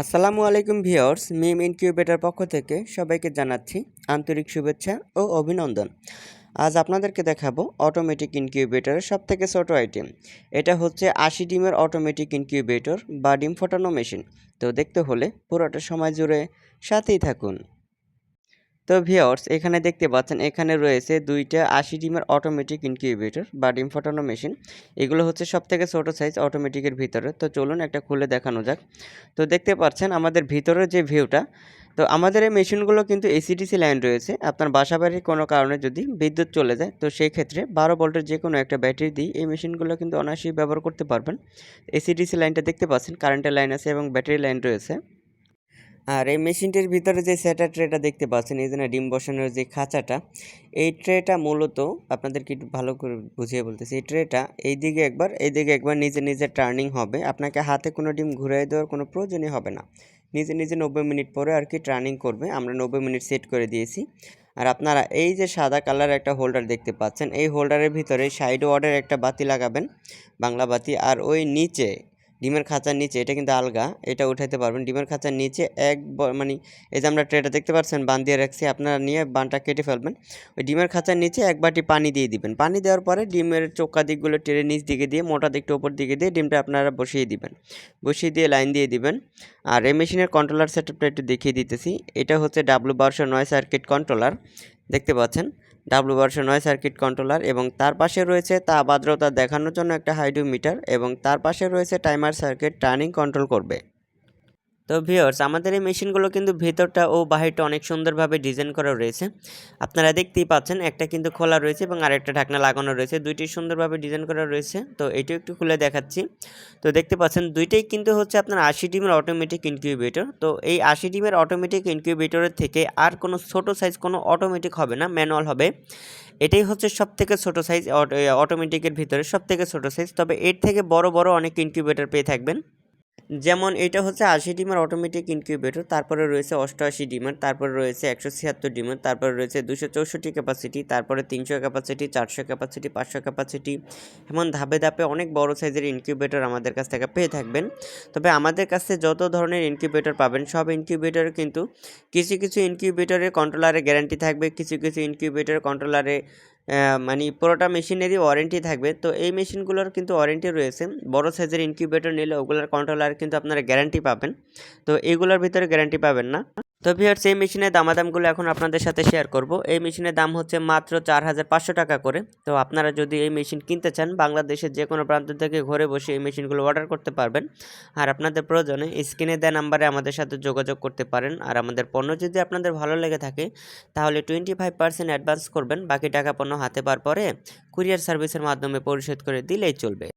আসসালামু আলাইকুম ভিউয়ার্স, মিম ইনকিউবেটর পক্ষ থেকে সবাইকে জানাচ্ছি আন্তরিক শুভেচ্ছা ও অভিনন্দন। আজ আপনাদেরকে দেখাবো অটোমেটিক ইনকিউবেটরের সবথেকে ছোট আইটেম। এটা হচ্ছে 80 ডিমের অটোমেটিক ইনকিউবেটর বা ডিম ফোটানো মেশিন। তো দেখতে হলে পুরোটা সময় জুড়ে সাথেই থাকুন। তো ভিউয়ার্স, এখানে দেখতে পাচ্ছেন এখানে রয়েছে দুইটা 80 ডিমের অটোমেটিক ইনকিউবেটর বা ডিম ফোটানো মেশিন। এগুলো হচ্ছে সবথেকে ছোট সাইজ অটোমেটিকের ভিতরে। তো চলুন একটা খুলে দেখানো যাক। তো দেখতে পাচ্ছেন আমাদের ভিতরের যে ভিউটা, তো আমাদের এই মেশিনগুলো কিন্তু এসিডিসি লাইন রয়েছে। আপনার বাসাবাড়ির কোনো কারণে যদি বিদ্যুৎ চলে যায়, তো সেই ক্ষেত্রে 12 ভোল্টের যে কোনো একটা ব্যাটারি দিয়ে এই মেশিনগুলো কিন্তু অনায়াসেই ব্যবহার করতে পারবেন। এসিডিসি লাইনটা দেখতে পাচ্ছেন, কারেন্টের লাইন আছে এবং ব্যাটারি লাইন রয়েছে। আর এই মেশিনটির ভিতরে যে সেটার ট্রেটা দেখতে পাচ্ছেন, এই যে ডিম বসানোর যে খাঁচাটা, এই ট্রেটা মূলত আপনাদেরকে একটু ভালো করে বুঝিয়ে বলতেছি। এই ট্রেটা এইদিকে একবার নিজে নিজে টার্নিং হবে। আপনাকে হাতে কোনো ডিম ঘুরিয়ে দেওয়ার কোনো প্রয়োজনই হবে না। নিজে নিজে 90 মিনিট পরে আর কি টার্নিং করবে। আমরা 90 মিনিট সেট করে দিয়েছি। আর আপনারা এই যে সাদা কালার একটা হোল্ডার দেখতে পাচ্ছেন, এই হোল্ডারের ভিতরে সাইড ওয়ার্ডের একটা বাতি লাগাবেন, বাংলা বাতি। আর ওই নিচে ডিমের খাঁচার নিচে, এটা কিন্তু আলগা, এটা উঠাইতে পারবেন। ডিমের খাঁচার নিচে মানে এই যে আমরা ট্রেটা দেখতে পাচ্ছেন বান দিয়ে রাখছি, আপনারা নিয়ে বানটা কেটে ফেলবেন। ওই ডিমের খাঁচার নিচে এক বাটি পানি দিয়ে দিবেন। পানি দেওয়ার পরে ডিমের চোক্কা দিকগুলো টেনে নিচ দিকে দিয়ে, মোটা দিকটা উপর দিকে দিয়ে ডিমটা আপনারা বসিয়ে দিবেন। বসিয়ে দিয়ে লাইন দিয়ে দিবেন। আর এই মেশিনের কন্ট্রোলার সেটআপটা একটু দেখিয়ে দিতেছি। এটা হচ্ছে W1209 সার্কিট কন্ট্রোলার, দেখতে পাচ্ছেন W1209 সার্কিট কন্ট্রোলার, এবং তার পাশে রয়েছে তাপ আর্দ্রতা দেখানোর জন্য একটা হাইড্রোমিটার, এবং তার পাশে রয়েছে টাইমার সার্কিট, টার্নিং কন্ট্রোল করবে। তো ভিউয়ার্স, আমাদের এই মেশিনগুলো কিন্তু ভেতরটা ও বাহিরটা অনেক সুন্দরভাবে ডিজাইন করা রয়েছে। আপনারা দেখতেই পাচ্ছেন, একটা কিন্তু খোলা রয়েছে এবং আরেকটা ঢাকনা লাগানো রয়েছে। দুইটি সুন্দরভাবে ডিজাইন করা রয়েছে। তো এটিও একটু খুলে দেখাচ্ছি। তো দেখতে পাচ্ছেন দুইটাই কিন্তু হচ্ছে আপনার 80 ডিমের অটোমেটিক ইনকিউবেটর। তো এই 80 ডিমের অটোমেটিক ইনকিউবেটরের থেকে আর কোনো ছোট সাইজ কোনো অটোমেটিক হবে না, ম্যানুয়াল হবে। এটাই হচ্ছে সবথেকে ছোট সাইজ অটোমেটিকের ভিতরে সবথেকে ছোট সাইজ। তবে এর থেকে বড় বড় অনেক ইনকিউবেটর পেয়ে থাকবেন। যেমন এটা হচ্ছে 80 ডিমের অটোমেটিক ইনকিউবেটর, তারপরে রয়েছে 88 ডিমের, তারপরে রয়েছে 176 ডিমের, তারপরে রয়েছে 264 ক্যাপাসিটি, তারপরে 300 ক্যাপাসিটি, 400 ক্যাপাসিটি, 500 ক্যাপাসিটি, এমন ধাপে ধাপে অনেক বড় সাইজের ইনকিউবেটর আমাদের কাছ থেকে পেয়ে থাকবেন। তবে আমাদের কাছে যত ধরনের ইনকিউবেটর পাবেন, সব ইনকিউবেটরে কিন্তু কিছু কিছু ইনকিউবেটরের কন্ট্রোলারে গ্যারান্টি থাকবে, কিছু কিছু ইনকিউবেটর কন্ট্রোলারে মানে পুরোটা মেশিনেরই ওয়ারেন্টি থাকবে। তো এই মেশিনগুলোর কিন্তু ওয়ারেন্টি রয়েছে। বড় সাইজের ইনকিউবেটর নিলে ওগুলোর কন্ট্রোলার কিন্তু আপনারা গ্যারান্টি পাবেন, তো এইগুলোর ভিতরে গ্যারান্টি পাবেন না। তো ভিউয়ার্স, এই মেশিনের দামাদামগুলো এখন আপনাদের সাথে শেয়ার করব। এই মেশিনের দাম হচ্ছে মাত্র 4500 টাকা করে। তো আপনারা যদি এই মেশিন কিনতে চান, বাংলাদেশের যে কোনো প্রান্ত থেকে ঘরে বসে এই মেশিনগুলো অর্ডার করতে পারবেন। আর আপনাদের প্রয়োজনে স্ক্রিনে দেওয়া নাম্বারে আমাদের সাথে যোগাযোগ করতে পারেন। আর আমাদের পণ্য যদি আপনাদের ভালো লেগে থাকে, তাহলে 25% অ্যাডভান্স করবেন, বাকি টাকা পণ্য হাতে পাওয়ার পরে কুরিয়ার সার্ভিসের মাধ্যমে পরিশোধ করে দিলেই চলবে।